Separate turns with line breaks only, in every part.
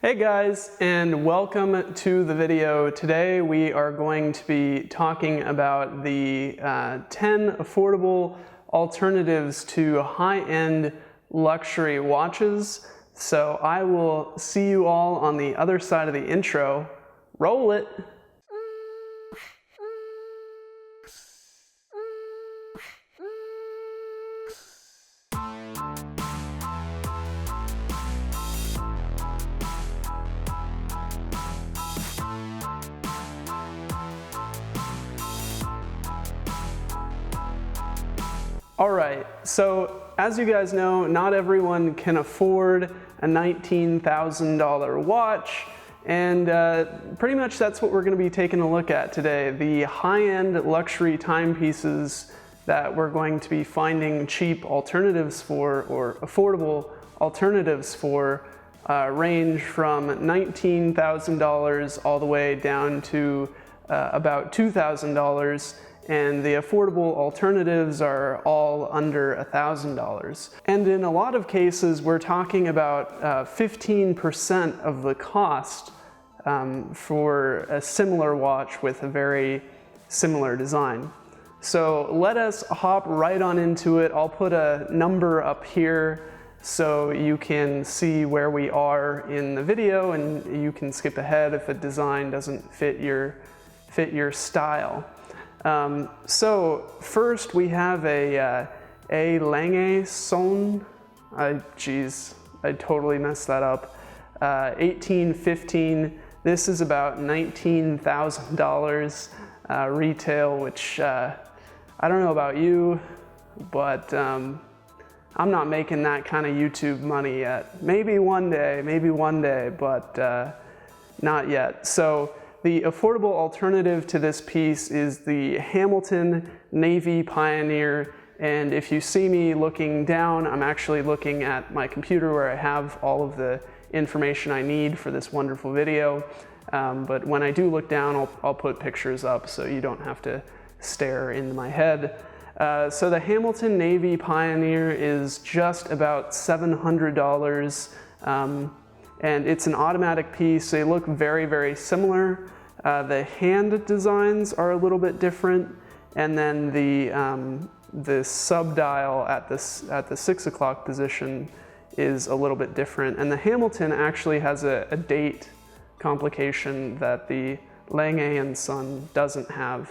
Hey guys, and welcome to the video. Today we are going to be talking about the 10 affordable alternatives to high-end luxury watches. So I will see you all on the other side of the intro. Roll it! Alright, so as you guys know, not everyone can afford a $19,000 watch, and pretty much that's what we're going to be taking a look at today. The high-end luxury timepieces that we're going to be finding cheap alternatives for, or affordable alternatives for, range from $19,000 all the way down to about $2,000. And the affordable alternatives are all under $1,000. And in a lot of cases, we're talking about 15% of the cost for a similar watch with a very similar design. So let us hop right on into it. I'll put a number up here so you can see where we are in the video, and you can skip ahead if a design doesn't fit your style. So first we have a Lange Son, geez, I totally messed that up, 1815. This is about $19,000 retail, which I don't know about you, but I'm not making that kind of YouTube money yet. Maybe one day, but not yet. So the affordable alternative to this piece is the Hamilton Navy Pioneer, and if you see me looking down, I'm actually looking at my computer where I have all of the information I need for this wonderful video, but when I do look down, I'll put pictures up so you don't have to stare into my head. So the Hamilton Navy Pioneer is just about $700. And it's an automatic piece. They look very, very similar. The hand designs are a little bit different, and then the sub-dial at the 6 o'clock position is a little bit different. And the Hamilton actually has a date complication that the Lange & Son doesn't have.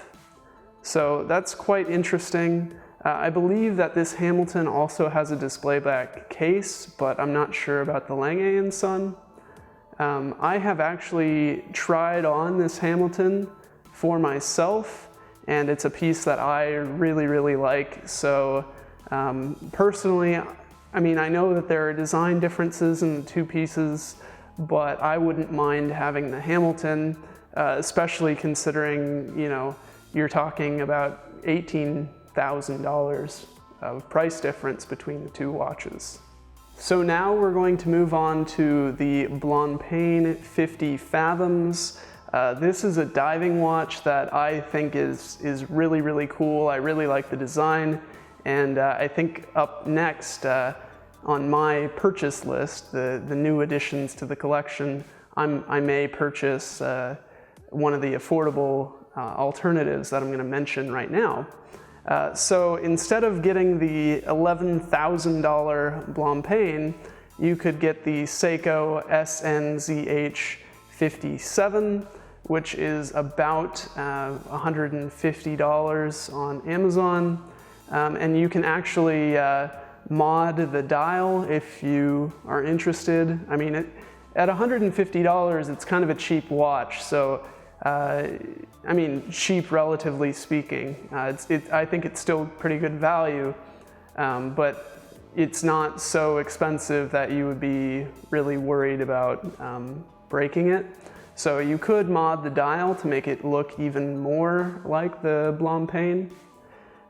So that's quite interesting. I believe that this Hamilton also has a display back case, but I'm not sure about the Lange & Son. I have actually tried on this Hamilton for myself, and it's a piece that I really, really like. So personally, I mean, I know that there are design differences in the two pieces, but I wouldn't mind having the Hamilton, especially considering, you know, you're talking about $18,000 of price difference between the two watches. So now we're going to move on to the Blancpain 50 Fathoms. This is a diving watch that I think is really, really cool. I really like the design, and I think up next on my purchase list, the new additions to the collection, I may purchase one of the affordable alternatives that I'm going to mention right now. So instead of getting the $11,000 Blancpain, you could get the Seiko SNZH57, which is about $150 on Amazon. And you can actually mod the dial if you are interested. I mean, at $150, it's kind of a cheap watch, so I mean, cheap relatively speaking. I think it's still pretty good value, but it's not so expensive that you would be really worried about breaking it. So you could mod the dial to make it look even more like the Blancpain.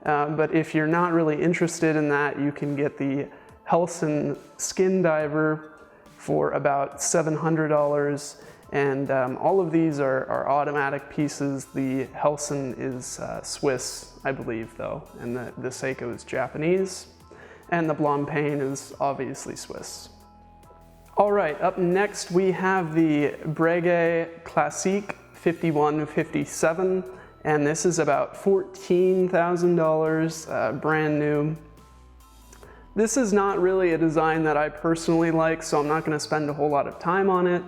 But if you're not really interested in that, you can get the Helson Skin Diver for about $700. And all of these are automatic pieces. The Helson is Swiss, I believe, though, and the Seiko is Japanese, and the Blancpain is obviously Swiss. All right, up next we have the Breguet Classic 5157, and this is about $14,000, brand new. This is not really a design that I personally like, so I'm not going to spend a whole lot of time on it.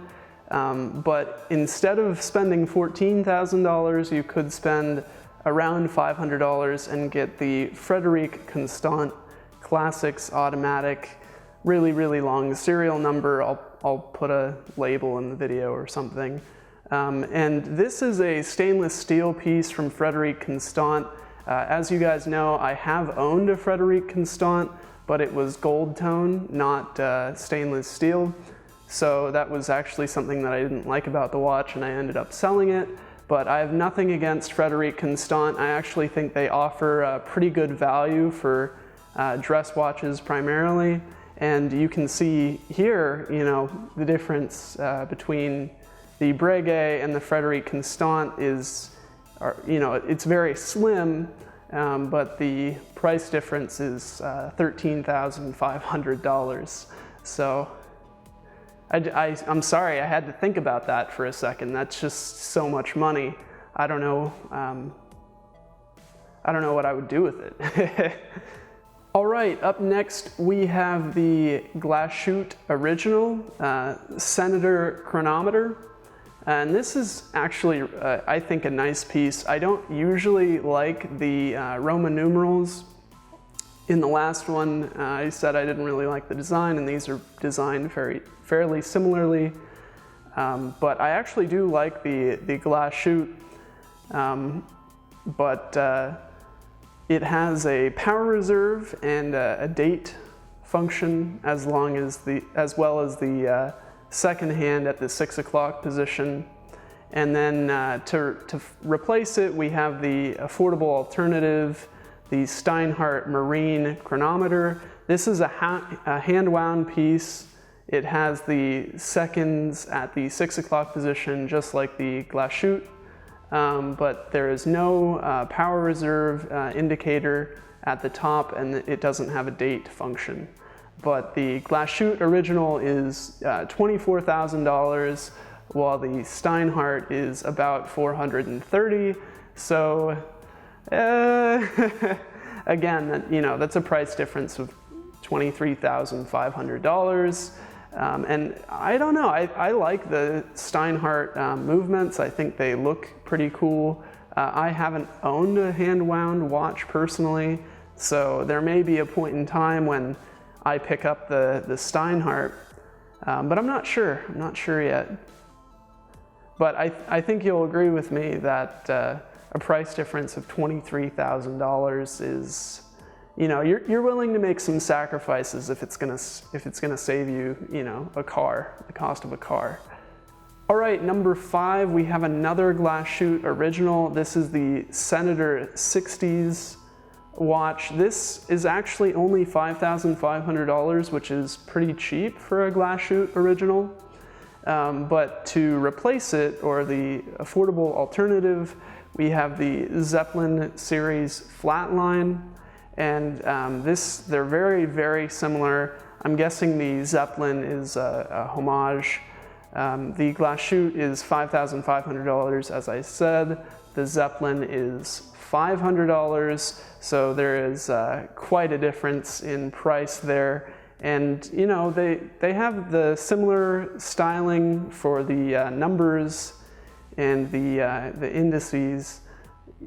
But instead of spending $14,000, you could spend around $500 and get the Frederic Constant Classics Automatic, really long serial number. I'll put a label in the video or something. And this is a stainless steel piece from Frederic Constant. As you guys know, I have owned a Frederic Constant, but it was gold tone, not stainless steel. So that was actually something that I didn't like about the watch, and I ended up selling it. But I have nothing against Frederic Constant. I actually think they offer pretty good value for dress watches primarily. And you can see here, you know, the difference between the Breguet and the Frederic Constant is, you know, it's very slim, but the price difference is $13,500. So I'm sorry, I had to think about that for a second. That's just so much money. I don't know what I would do with it. All right, up next we have the Glashütte Original Senator Chronometer. And this is actually, I think, a nice piece. I don't usually like the Roman numerals. In the last one, I said I didn't really like the design, and these are designed fairly similarly. But I actually do like the Glashütte, but it has a power reserve and a date function, as well as the second hand at the 6 o'clock position. And then to replace it, we have the affordable alternative, the Steinhardt Marine Chronometer. This is a hand-wound piece. It has the seconds at the 6 o'clock position, just like the Glashütte, but there is no power reserve indicator at the top, and it doesn't have a date function. But the Glashütte Original is $24,000, while the Steinhardt is about $430,000. So again, you know, that's a price difference of $23,500. And I don't know, I like the Steinhardt movements. I think they look pretty cool. I haven't owned a hand-wound watch personally, so there may be a point in time when I pick up the Steinhardt, but I'm not sure yet. But I think you'll agree with me that a price difference of $23,000 is, you know, you're willing to make some sacrifices if it's gonna save you, you know, the cost of a car. All right, number 5, we have another Glashütte Original. This is the Senator 60s watch. This is actually only $5,500, which is pretty cheap for a Glashütte Original. But to replace it, or the affordable alternative, we have the Zeppelin series Flatline. And they're very similar. I'm guessing the Zeppelin is a homage. The Glashütte is $5,500, as I said. The Zeppelin is $500, so there is quite a difference in price there. And you know, they have the similar styling for the numbers and the indices.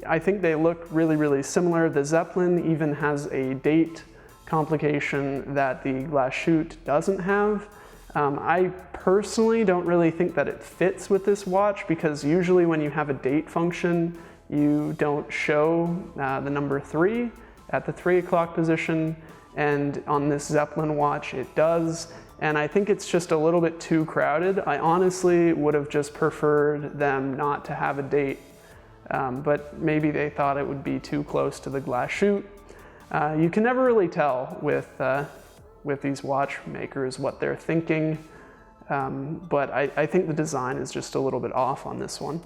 I think they look really similar. The Zeppelin even has a date complication that the Glashütte doesn't have. I personally don't really think that it fits with this watch, because usually when you have a date function, you don't show the number 3 at the 3 o'clock position, and on this Zeppelin watch it does. And I think it's just a little bit too crowded. I honestly would have just preferred them not to have a date. But maybe they thought it would be too close to the Glashütte. You can never really tell with these watchmakers what they're thinking, but I think the design is just a little bit off on this one.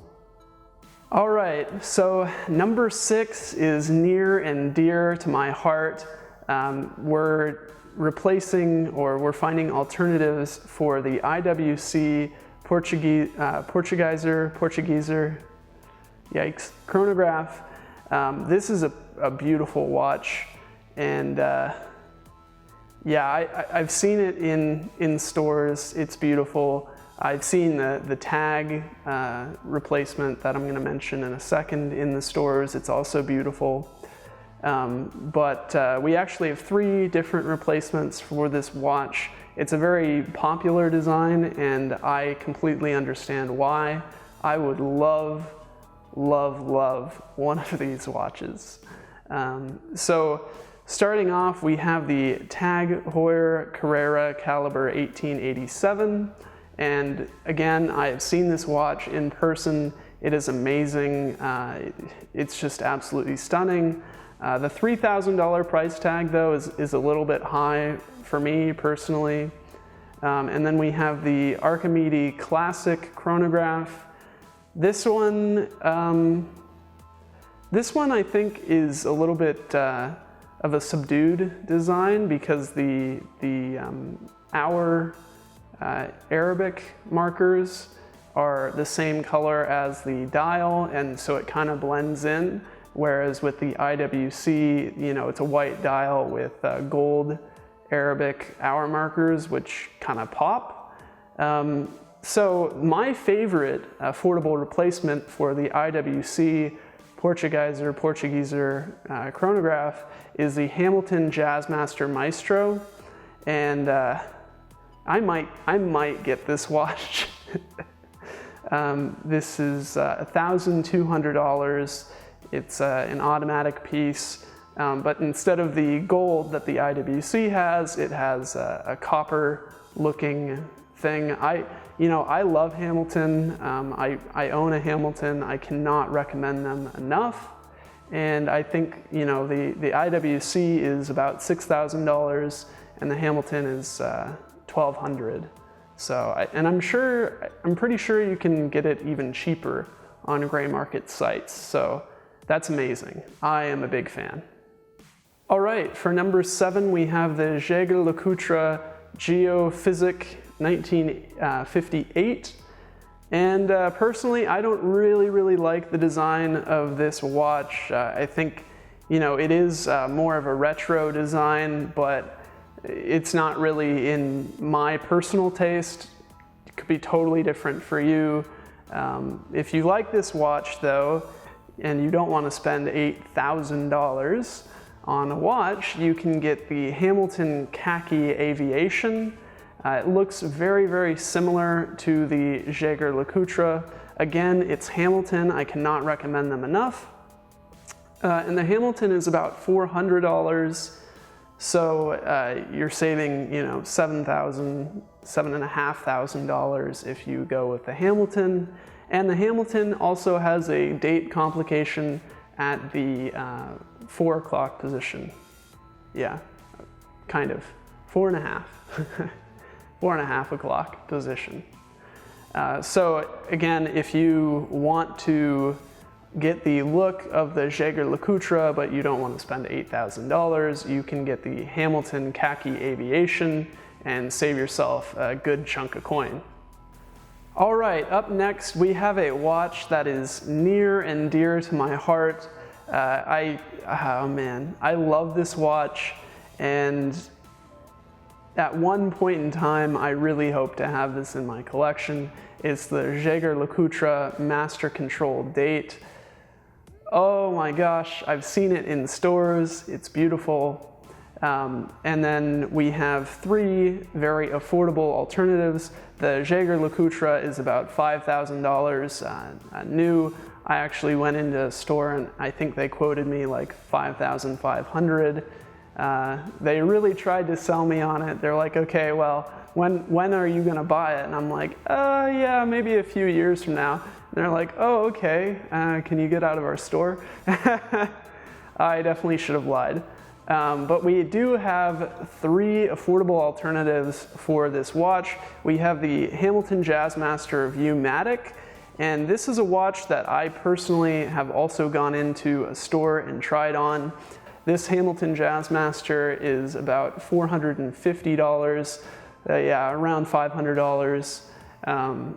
All right, so number 6 is near and dear to my heart. We're replacing, or we're finding alternatives for the IWC Portuguese, yikes, chronograph. This is a beautiful watch, and yeah, I've seen it in stores. It's beautiful. I've seen the tag replacement that I'm going to mention in a second in the stores. It's also beautiful. But we actually have 3 different replacements for this watch. It's a very popular design, and I completely understand why. I would love one of these watches. So starting off, we have the Tag Heuer Carrera caliber 1887. And again, I have seen this watch in person. It is amazing. It's just absolutely stunning. The $3,000 price tag, though, is a little bit high for me personally. And then we have the Breguet Classic chronograph. This one I think is a little bit of a subdued design, because the hour Arabic markers are the same color as the dial, and so it kind of blends in. Whereas with the IWC, you know, it's a white dial with gold Arabic hour markers, which kind of pop. So my favorite affordable replacement for the IWC Portuguese chronograph is the Hamilton Jazzmaster Maestro, and I might get this watch. This is $1,200. It's an automatic piece, but instead of the gold that the IWC has, it has a copper-looking thing. I love Hamilton. I own a Hamilton. I cannot recommend them enough. And I think, you know, the IWC is about $6,000, and the Hamilton is $1,200. So, I'm pretty sure you can get it even cheaper on gray market sites. So that's amazing. I am a big fan. All right, for number 7, we have the Jaeger-LeCoultre Geophysic 1958. And personally, I don't really like the design of this watch. I think, you know, it is more of a retro design, but it's not really in my personal taste. It could be totally different for you. If you like this watch, though, and you don't want to spend $8,000 on a watch, you can get the Hamilton Khaki Aviation. It looks very similar to the Jaeger-LeCoultre. Again, it's Hamilton. I cannot recommend them enough. And the Hamilton is about $400. So you're saving, you know, $7,500 if you go with the Hamilton. And the Hamilton also has a date complication at the 4 o'clock position. Yeah, kind of. 4.5. 4.5 o'clock position. So again, if you want to get the look of the Jaeger-LeCoultre, but you don't want to spend $8,000, you can get the Hamilton Khaki Aviation and save yourself a good chunk of coin. All right, up next we have a watch that is near and dear to my heart. Oh man, I love this watch, and at one point in time I really hope to have this in my collection. It's the Jaeger-LeCoultre Master Control Date. Oh my gosh, I've seen it in stores, it's beautiful. And then we have 3 very affordable alternatives. The Jaeger-LeCoultre is about $5,000 new. I actually went into a store and I think they quoted me like $5,500. They really tried to sell me on it. They're like, okay, well, when are you gonna buy it? And I'm like, yeah, maybe a few years from now. And they're like, oh, okay, can you get out of our store? I definitely should have lied. But we do have 3 affordable alternatives for this watch. We have the Hamilton Jazzmaster View-matic, and this is a watch that I personally have also gone into a store and tried on. This Hamilton Jazzmaster is about $450, yeah, around $500.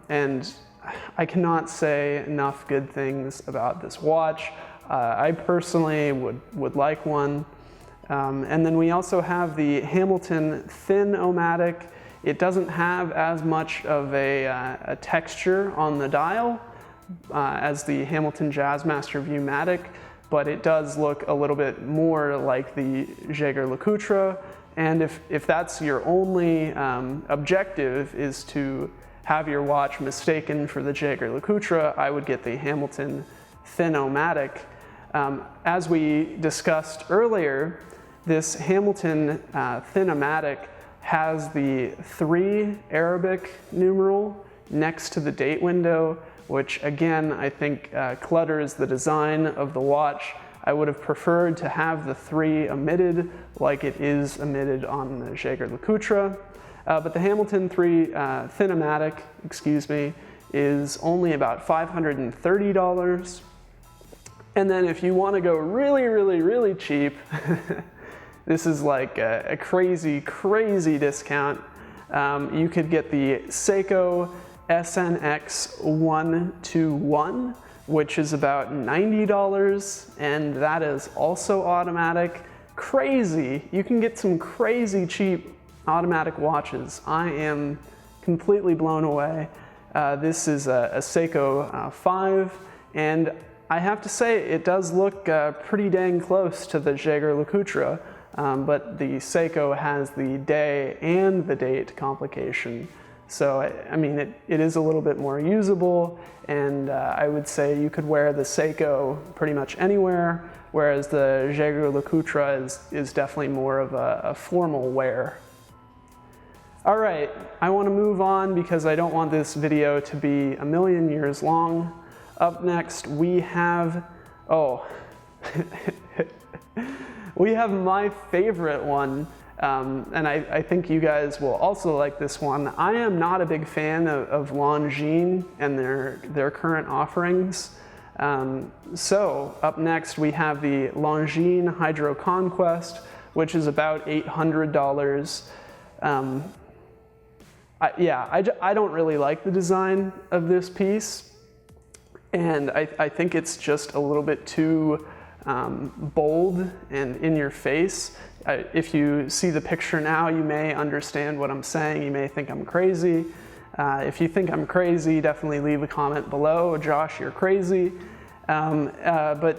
And I cannot say enough good things about this watch. I personally would like one. And then we also have the Hamilton thin-o-matic. It doesn't have as much of a texture on the dial as the Hamilton Jazzmaster Viewmatic, but it does look a little bit more like the Jaeger-LeCoultre. And if that's your only objective is to have your watch mistaken for the Jaeger-LeCoultre, I would get the Hamilton thin-o-matic. As we discussed earlier, this Hamilton thin-o-matic has the 3 Arabic numeral next to the date window, which again, I think clutters the design of the watch. I would have preferred to have the 3 omitted like it is omitted on the Jaeger-LeCoultre. But the Hamilton thin-o-matic, excuse me, is only about $530. And then if you want to go really, really, really cheap, this is like a crazy, crazy discount. You could get the Seiko SNX 121, which is about $90, and that is also automatic. Crazy. You can get some crazy cheap automatic watches. I am completely blown away. This is a Seiko 5, and I have to say it does look pretty dang close to the Jaeger-LeCoultre, but the Seiko has the day and the date complication. So, I mean, it is a little bit more usable, and I would say you could wear the Seiko pretty much anywhere, whereas the Jaeger-LeCoultre is definitely more of a formal wear. All right, I want to move on because I don't want this video to be a million years long. Up next, we have, we have my favorite one. And I think you guys will also like this one. I am not a big fan of Longines and their current offerings. So up next we have the Longines Hydro Conquest, which is about $800. I don't really like the design of this piece, and I think it's just a little bit too bold and in your face. If you see the picture now, you may understand what I'm saying. You may think I'm crazy. If you think I'm crazy, definitely leave a comment below. Josh, you're crazy. But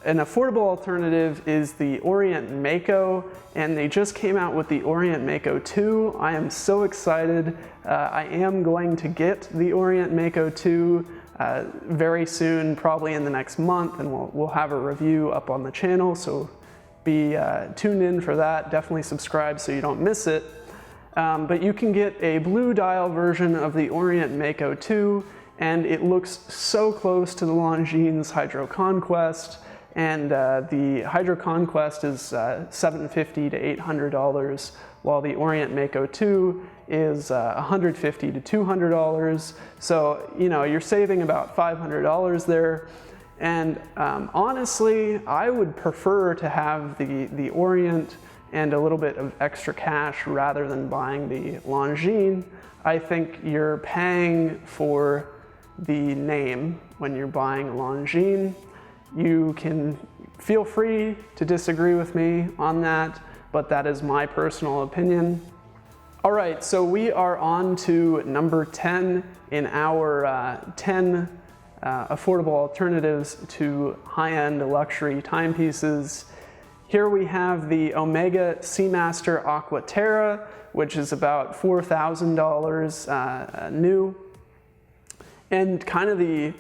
an affordable alternative is the Orient Mako, and they just came out with the Orient Mako 2. I am so excited. I am going to get the Orient Mako 2 very soon, probably in the next month, and we'll have a review up on the channel, so be tuned in for that. Definitely subscribe so you don't miss it. But you can get a blue dial version of the Orient Mako 2, and it looks so close to the Longines Hydro Conquest, and the Hydro Conquest is $750 to $800, while the Orient Mako 2 is $150 to $200. So, you know, you're saving about $500 there. And honestly, I would prefer to have the Orient and a little bit of extra cash rather than buying the Longines. I think you're paying for the name when you're buying a Longines. You can feel free to disagree with me on that, but that is my personal opinion. All right, so we are on to number 10 in our 10 affordable alternatives to high-end luxury timepieces. Here we have the Omega Seamaster Aqua Terra, which is about $4,000 new. And kind of the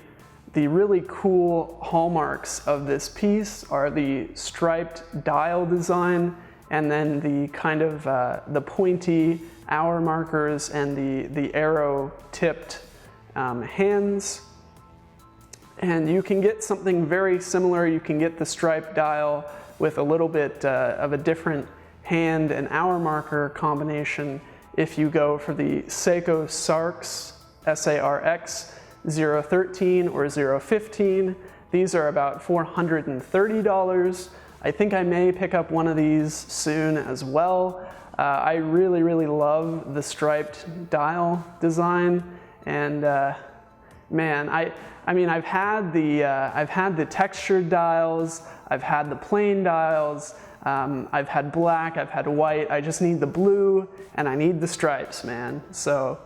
really cool hallmarks of this piece are the striped dial design, and then the kind of the pointy hour markers and the arrow tipped hands. And you can get something very similar. You can get the striped dial with a little bit of a different hand and hour marker combination if you go for the Seiko SARX, S-A-R-X 013 or 015. These are about $430. I think I may pick up one of these soon as well. I really love the striped dial design, and man, I mean, I've had the textured dials, I've had the plain dials, I've had black, I've had white. I just need the blue and I need the stripes, man. So,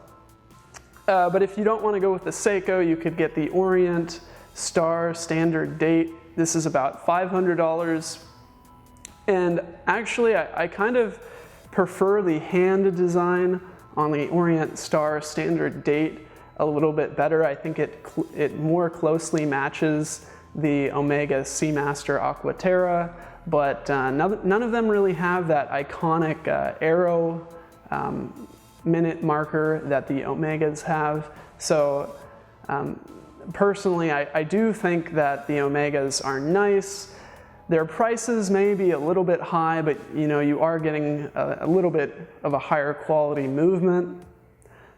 but if you don't want to go with the Seiko, you could get the Orient Star Standard Date. This is about $500. And actually, I kind of prefer the hand design on the Orient Star Standard Date a little bit better. I think it more closely matches the Omega Seamaster Aqua Terra, but none of them really have that iconic arrow minute marker that the Omegas have. So personally, I do think that the Omegas are nice. Their prices may be a little bit high, but you know, you are getting a little bit of a higher quality movement.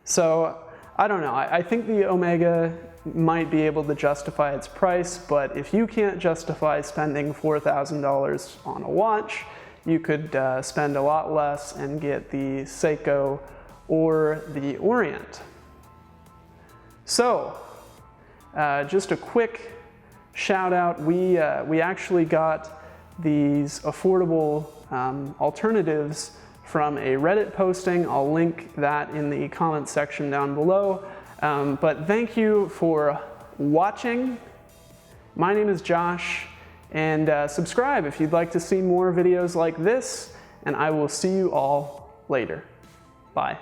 So I don't know, I think the Omega might be able to justify its price, but if you can't justify spending $4,000 on a watch, you could spend a lot less and get the Seiko or the Orient. So, just a quick shout out, we actually got these affordable alternatives from a Reddit posting. I'll link that in the comments section down below. But thank you for watching. My name is Josh, and subscribe if you'd like to see more videos like this, and I will see you all later. Bye.